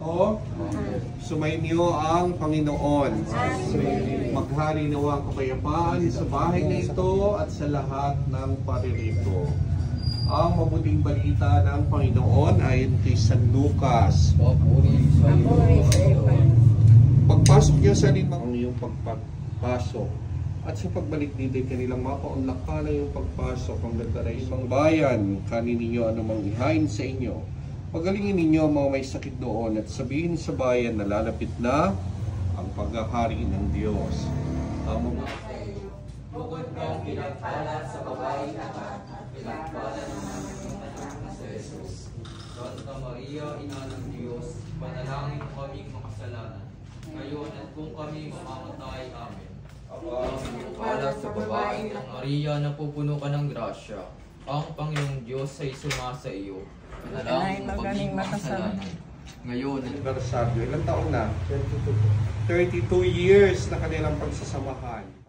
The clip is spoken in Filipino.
ito. Sumainyo ang Panginoon. Maghari nawa ang kapayapaan sa bahay na ito at sa lahat ng paririto. Ang mabuting balita ng Panginoon ay kay San Lucas. Pagpasok niyo sa limang iyong pagpasok. At sa pagbalik dito, kanilang mapaunlak ka na yung pagpasok ang nagdaray ng bayan, kanin ninyo anumang ihain sa inyo. Pagalingin ninyo ang mga may sakit doon at sabihin sa bayan na lalapit na ang paghahari ng Diyos. Bukod kang pinagpala sa babae naman, pinagpala naman ng anak sa Jesus. Santa Maria, Ina ng Diyos, panalangin mo kaming makasalanan, ngayon at kung kami mamamatay. Amen. Pinagpala sa babae ng Maria, napupuno ka ng grasya. Ang Panginoong Diyos ay sumasa iyo. Panalangin mo kaming makasalanan, ngayon at Anibersaryo. Ilang taon na? 32 years na kanilang pagsasamahan.